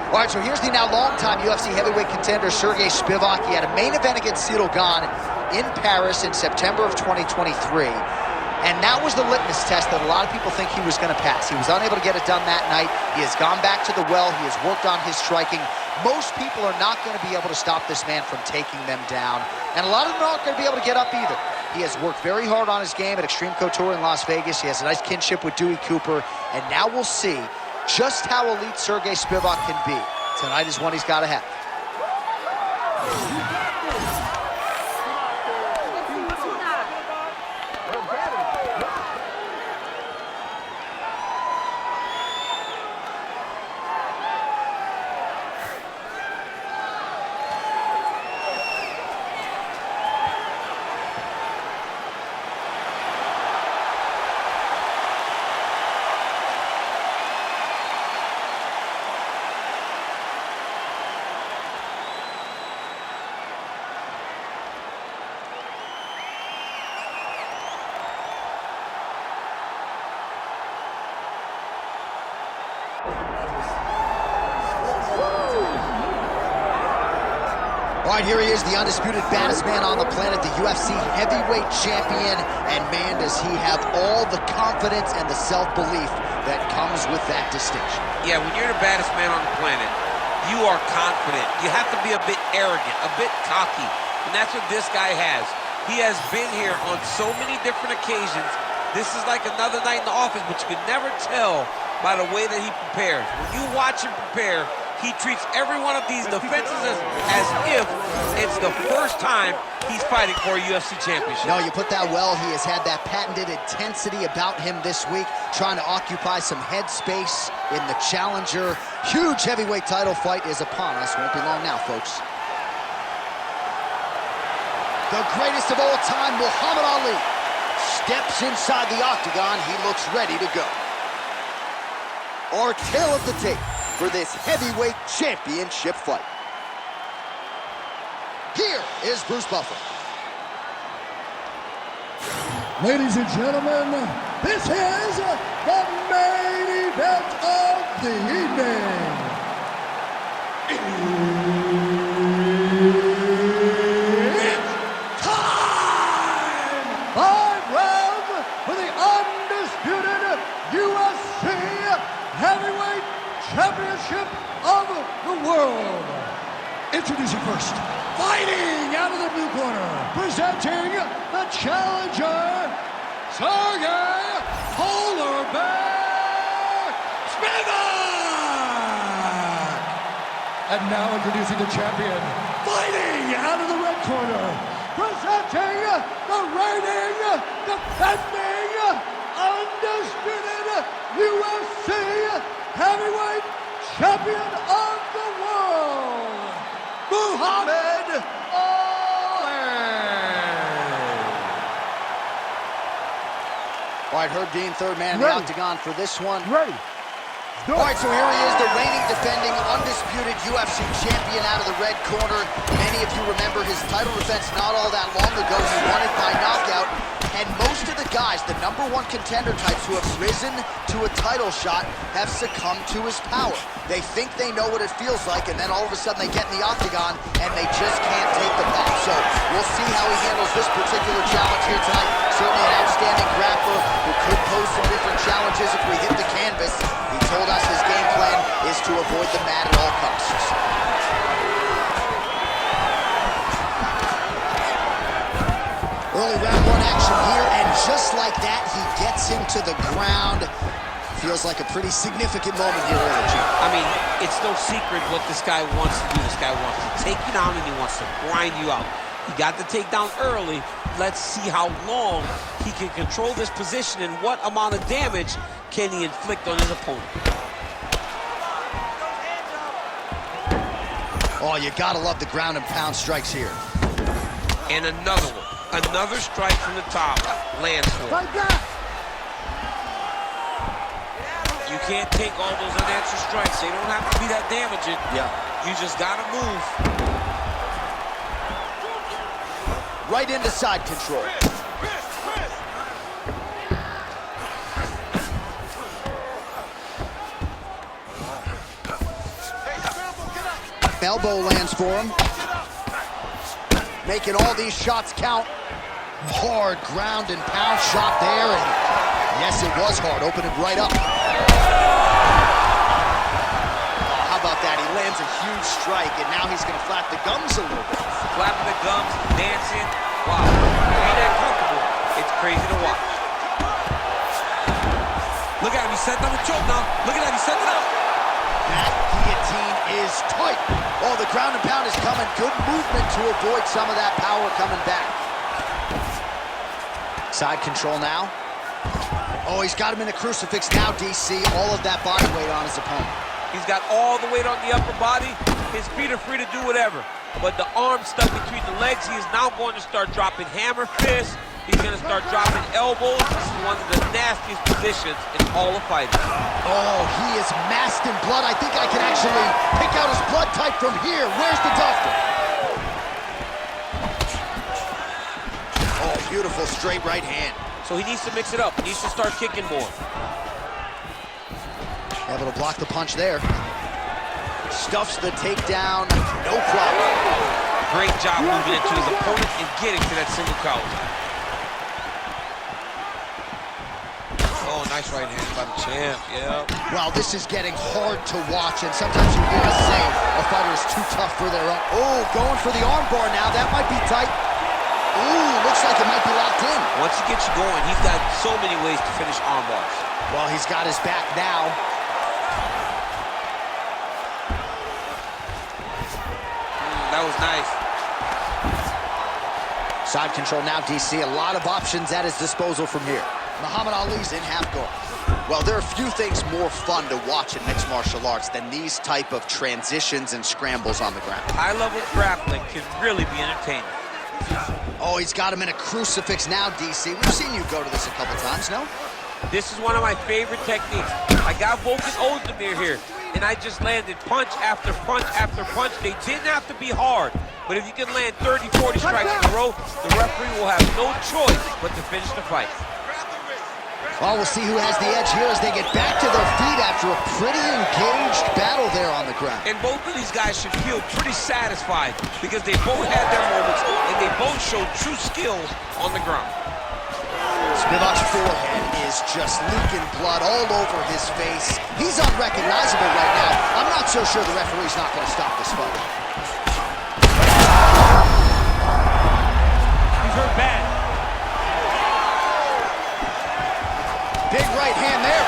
All right, so here's the now longtime UFC heavyweight contender, Sergey Spivac. He had a main event against Cyril Gane in Paris in September of 2023. And that was the litmus test that a lot of people think he was going to pass. He was unable to get it done that night. He has gone back to the well. He has worked on his striking. Most people are not going to be able to stop this man from taking them down. And a lot of them aren't going to be able to get up either. He has worked very hard on his game at Extreme Couture in Las Vegas. He has a nice kinship with Dewey Cooper. And now we'll see just how elite Sergey Spivac can be. Tonight is one he's got to have. All right, here he is, the undisputed baddest man on the planet, the UFC heavyweight champion. And man, does he have all the confidence and the self-belief that comes with that distinction. Yeah, when you're the baddest man on the planet, you are confident. You have to be a bit arrogant, a bit cocky. And that's what this guy has. He has been here on so many different occasions. This is like another night in the office, but you can never tell by the way that he prepares. When you watch him prepare, he treats every one of these defenses as if it's the first time he's fighting for a UFC championship. No, you put that well. He has had that patented intensity about him this week, trying to occupy some head space in the challenger. Huge heavyweight title fight is upon us. Won't be long now, folks. The greatest of all time, Muhammad Ali, steps inside the octagon. He looks ready to go. Our tale of the tape for this heavyweight championship fight. Here is Bruce Buffer. Ladies and gentlemen, this is the main event of the evening. It's time! 5 rounds for the undisputed UFC heavyweight championship of the world. Introducing first, fighting out of the blue corner, presenting the challenger, Sergey Polar Bear Spivac. And now introducing the champion, fighting out of the red corner, presenting the reigning, defending, undisputed UFC heavyweight champion of the world, Muhammad Ali. All right, Herb Dean, third man in the octagon for this one. Ready. All right, so here he is, the reigning, defending, undisputed UFC champion out of the red corner. Many of you remember his title defense not all that long ago. He won it by knockout. And most of the guys, the #1 contender types who have risen to a title shot, have succumbed to his power. They think they know what it feels like, and then all of a sudden they get in the octagon, and they just can't take the bump. So we'll see how he handles this particular challenge here tonight. Certainly an outstanding grappler who could pose some different challenges if we hit the canvas. He told us his game plan is to avoid the mat at all costs. Early round 1 action here, and just like that, he gets him to the ground. Feels like a pretty significant moment here, Jim. I mean, it's no secret what this guy wants to do. This guy wants to take you down, and he wants to grind you out. He got the takedown early. Let's see how long he can control this position and what amount of damage can he inflict on his opponent. Oh, you gotta love the ground and pound strikes here. And another one. Another strike from the top lands for him. Like that. You can't take all those unanswered strikes. They don't have to be that damaging. Yeah. You just gotta move. Right into side control. Elbow lands for him. Making all these shots count. Hard ground and pound shot there, and yes, it was hard. Open it right up. Oh, how about that? He lands a huge strike, and now he's going to flap the gums a little bit. Flapping the gums, dancing. Wow, ain't that comfortable? It's crazy to watch. Look at him, he set up the choke now. Look at that, he set it up. That guillotine is tight. Oh, the ground and pound is coming. Good movement to avoid some of that power coming back. Side control now. Oh, he's got him in the crucifix now, DC. All of that body weight on his opponent. He's got all the weight on the upper body. His feet are free to do whatever. But the arm stuck between the legs. He is now going to start dropping hammer fists. He's going to start dropping elbows. This is one of the nastiest positions in all of fighting. Oh, he is masked in blood. I think I can actually pick out his blood type from here. Where's the doctor? Oh, beautiful straight right hand. So he needs to mix it up. He needs to start kicking more. Able to block the punch there. Stuffs the takedown, no problem. Great job moving into his opponent and getting to that single count. Oh, nice right hand by the champ, yeah. Wow, this is getting hard to watch, and sometimes you hear us say a fighter is too tough for their own. Oh, going for the armbar now. That might be tight. Ooh, looks like it might be locked in. Once he gets you going, he's got so many ways to finish armbars. Well, he's got his back now. That was nice. Side control now, DC. A lot of options at his disposal from here. Muhammad Ali's in half guard. Well, there are few things more fun to watch in mixed martial arts than these type of transitions and scrambles on the ground. High-level grappling can really be entertaining. Oh, he's got him in a crucifix now, DC. We've seen you go to this a couple times, no? This is one of my favorite techniques. I got Volkan Ozdemir here, and I just landed punch after punch after punch. They didn't have to be hard, but if you can land 30, 40 strikes in a row, the referee will have no choice but to finish the fight. Well, we'll see who has the edge here as they get back to their feet after a pretty engaged battle there on the ground. And both of these guys should feel pretty satisfied because they both had their moments and they both showed true skill on the ground. Spivac's forehead is just leaking blood all over his face. He's unrecognizable right now. I'm not so sure the referee's not going to stop this fight. He's hurt bad. Big right hand there.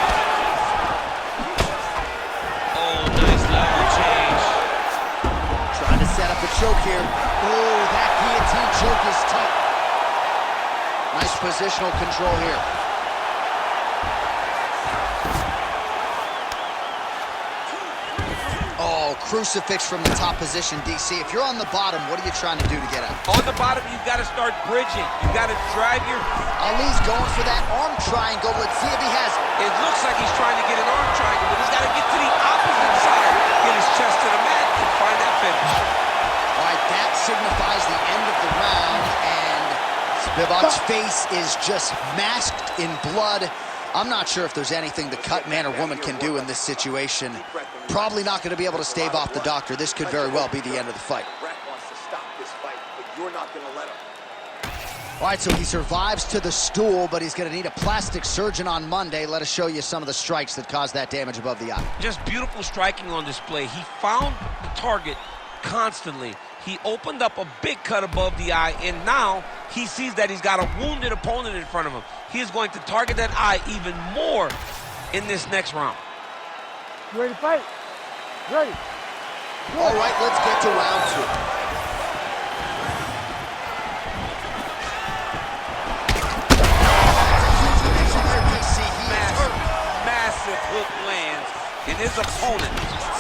Oh, nice level change. Trying to set up a choke here. Oh, that guillotine choke is tough. Nice positional control here. Oh, crucifix from the top position, DC. If you're on the bottom, what are you trying to do to get out? On the bottom, you've got to start bridging. You've got to drive your... Ali's going for that arm triangle. Let's see if he has it. It looks like he's trying to get an arm triangle, but he's got to get to the opposite side, get his chest to the mat, and find that finish. All right, that signifies the end of the round, and Spivac's face is just masked in blood. I'm not sure if there's anything the cut man or woman can do in this situation. Probably not going to be able to stave off the doctor. This could very well be the end of the fight. All right, so he survives to the stool, but he's going to need a plastic surgeon on Monday. Let us show you some of the strikes that caused that damage above the eye. Just beautiful striking on display. He found the target constantly. He opened up a big cut above the eye, and now he sees that he's got a wounded opponent in front of him. He is going to target that eye even more in this next round. You ready to fight? Ready. All right, let's get to round two. Massive hook lands, and his opponent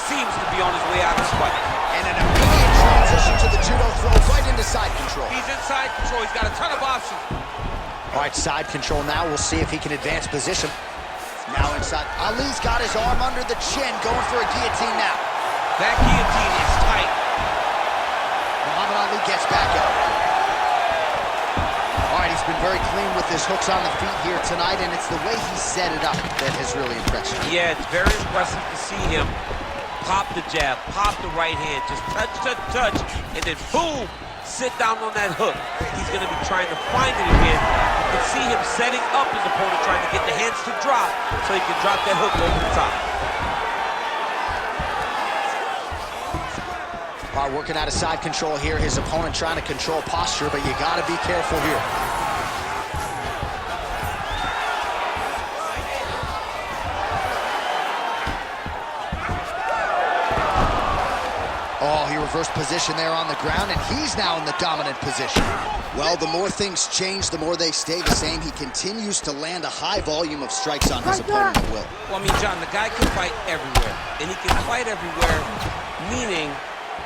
seems to be on his way out of this fight. And an immediate transition to the judo throw right into side control. He's in side control. He's got a ton of options. All right, side control now. We'll see if he can advance position. Now inside. Ali's got his arm under the chin, going for a guillotine now. That guillotine is tight. Muhammad Ali gets back up. All right, he's been very clean with his hooks on the feet here tonight, and it's the way he set it up that has really impressed me. Yeah, it's very impressive to see him Pop the jab, pop the right hand, just touch, touch, touch, and then boom, sit down on that hook. He's going to be trying to find it again. You can see him setting up his opponent, trying to get the hands to drop so he can drop that hook over the top. Working out of side control here. His opponent trying to control posture, but you got to be careful here. Oh, he reversed position there on the ground, and he's now in the dominant position. Well, the more things change, the more they stay the same. He continues to land a high volume of strikes on his opponent at will. Well, I mean, John, the guy can fight everywhere, and he can fight everywhere, meaning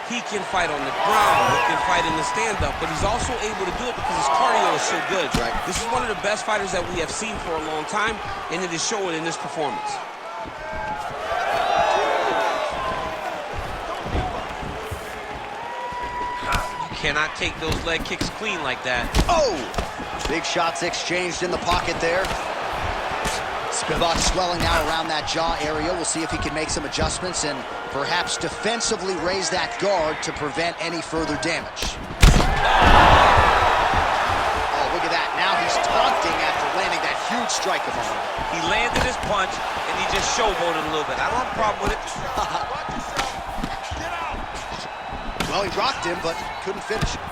he can fight on the ground, he can fight in the stand-up, but he's also able to do it because his cardio is so good. Right. This is one of the best fighters that we have seen for a long time, and it is showing in this performance. You cannot take those leg kicks clean like that. Oh! Big shots exchanged in the pocket there. Spivac swelling now around that jaw area. We'll see if he can make some adjustments and perhaps defensively raise that guard to prevent any further damage. Oh, look at that. Now he's taunting after landing that huge strike of him. He landed his punch, and he just showboated a little bit. I don't have a problem with it. Well, he rocked him, but couldn't finish it.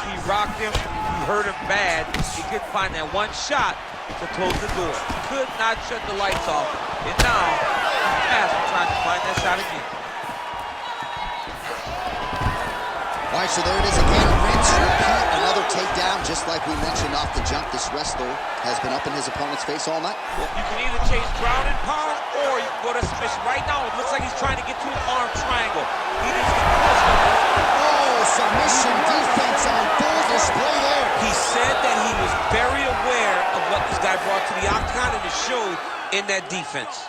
He rocked him. He hurt him bad. He couldn't find that one shot to close the door. Could not shut the lights off. And now, he's fast trying to find that shot again. All right, so there it is again. Rinse, repeat, another takedown. Just like we mentioned off the jump, this wrestler has been up in his opponent's face all night. Well, you can either chase ground and pound, or you can go to submission. Right now, it looks like he's trying to get to an arm triangle. He needs to push him. Oh, submission defense on full display there. He said that he was very aware of what this guy brought to the octagon, and it showed in that defense.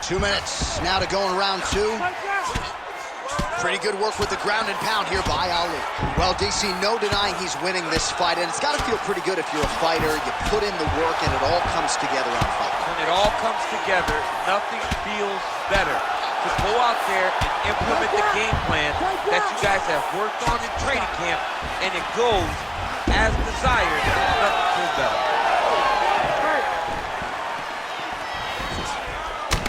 2 minutes now to go in round two. Pretty good work with the ground and pound here by Ali. Well, DC, no denying he's winning this fight, and it's got to feel pretty good if you're a fighter. You put in the work, and it all comes together on fight. When it all comes together, nothing feels better to go out there and implement the game plan that you guys have worked on in training camp, and it goes as desired. Nothing feels better.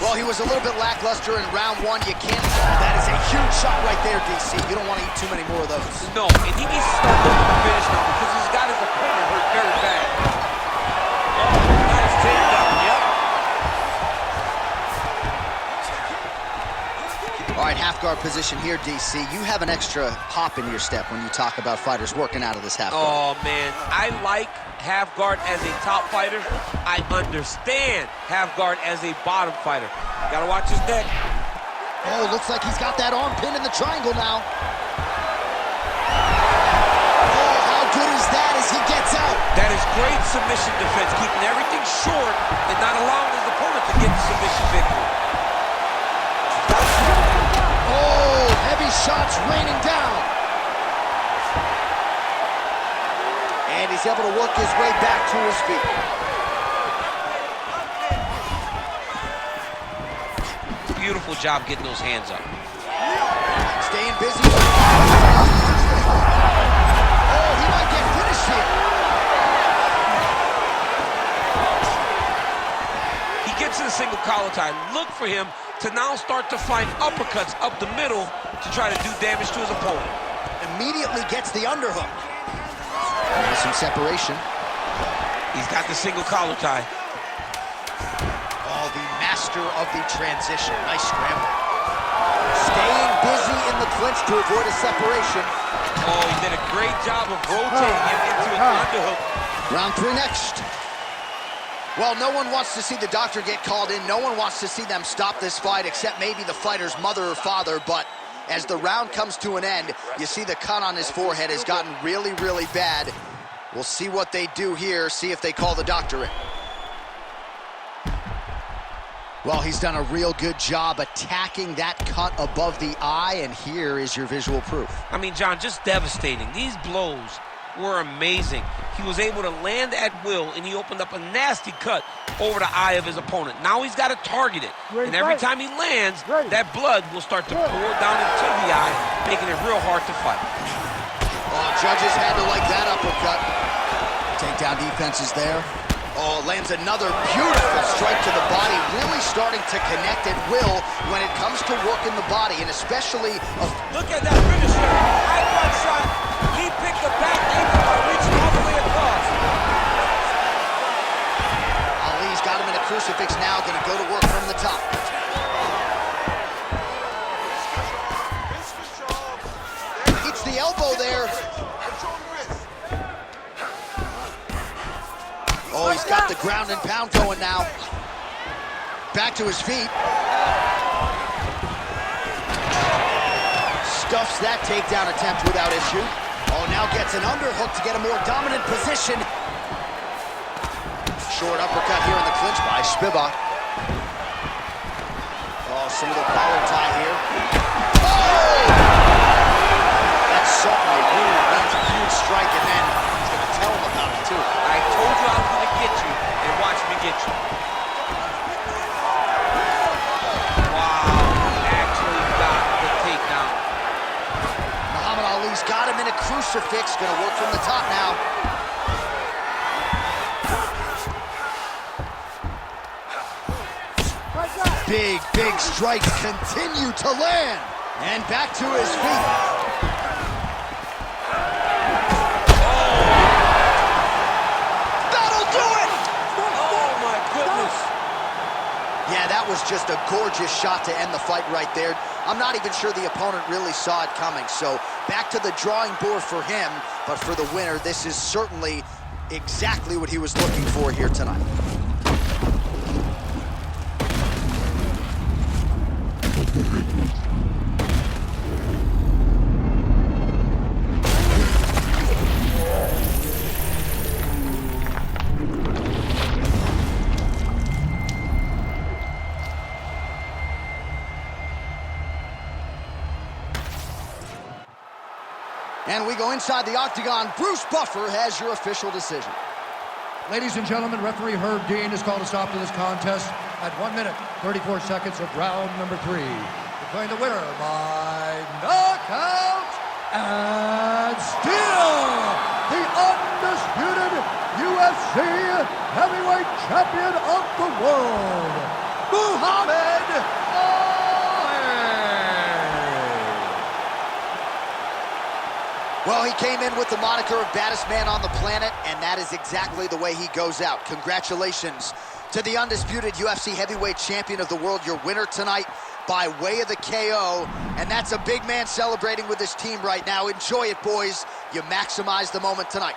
Well, he was a little bit lackluster in round one. You can't. That is a huge shot right there, DC. You don't want to eat too many more of those. No, and he needs to start looking to finish now because he's got his opponent hurt very bad. Oh, nice takedown. Yep. All right, half guard position here, DC. You have an extra hop in your step when you talk about fighters working out of this half guard. Oh, man. I like half guard as a top fighter. I understand half guard as a bottom fighter. Gotta watch his neck. Oh, looks like he's got that arm pinned in the triangle now. Oh, how good is that as he gets out? That is great submission defense, keeping everything short and not allowing his opponent to get the submission victory. Oh, heavy shots raining down. And he's able to work his way back to his feet. Beautiful job getting those hands up. Staying busy. Oh, he might get finished here. He gets to the single collar tie. Look for him to now start to find uppercuts up the middle to try to do damage to his opponent. Immediately gets the underhook. Now some separation. He's got the single collar tie. Oh, the master of the transition. Nice scramble. Staying busy in the clinch to avoid a separation. Oh, he did a great job of rotating him into an underhook. Round three next. Well, no one wants to see the doctor get called in. No one wants to see them stop this fight except maybe the fighter's mother or father. But as the round comes to an end, you see the cut on his forehead has gotten really, really bad. We'll see what they do here, see if they call the doctor in. Well, he's done a real good job attacking that cut above the eye, and here is your visual proof. I mean, John, just devastating. These blows were amazing. He was able to land at will, and he opened up a nasty cut over the eye of his opponent. Now he's got to target it. And every time he lands, that blood will start to pour down into the eye, making it real hard to fight. Oh, judges had to like that uppercut. Takedown defense is there. Oh, lands another beautiful strike to the body, really starting to connect at will when it comes to working the body, and especially... Look at that finisher. High blood shot. He picked the back angle by reaching all the way across. Ali's got him in a crucifix now, going to go to work from the top. Hits the elbow there. Oh, he's got the ground and pound going now. Back to his feet. Stuffs that takedown attempt without issue. Oh, now gets an underhook to get a more dominant position. Short uppercut here in the clinch by Spivac. Oh, some of the collar tie here. Oh! That certainly really lands a huge strike, and then he's going to tell him about it, too. I told you I was going to get you, and watch me get you. Wow, actually got the takedown. Muhammad Ali's got him in a crucifix, going to work from the top now. Big, big strikes continue to land. And back to his feet. That'll do it! Oh, my goodness. Yeah, that was just a gorgeous shot to end the fight right there. I'm not even sure the opponent really saw it coming. So back to the drawing board for him. But for the winner, this is certainly exactly what he was looking for here tonight. And we go inside the octagon. Bruce Buffer has your official decision. Ladies and gentlemen, referee Herb Dean has called a stop to this contest at 1 minute, 34 seconds of round number 3. Declaring the winner by knockout and still the undisputed UFC heavyweight champion of the world, Muhammad Ali. Well, he came in with the moniker of baddest man on the planet, and that is exactly the way he goes out. Congratulations to the undisputed UFC heavyweight champion of the world, your winner tonight by way of the KO. And that's a big man celebrating with his team right now. Enjoy it, boys. You maximize the moment tonight.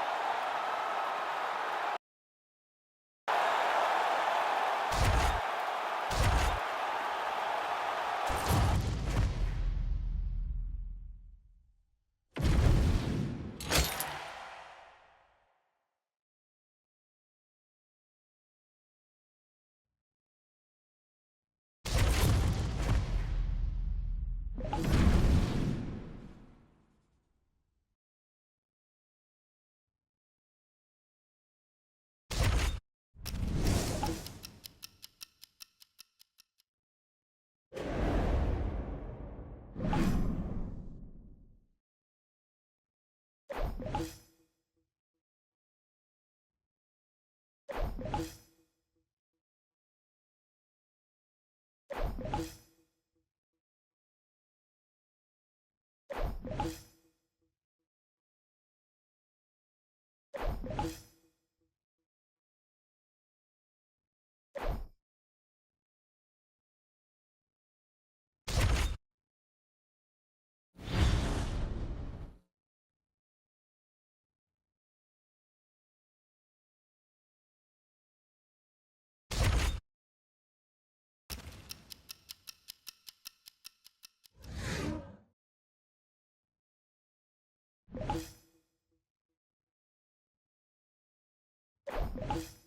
You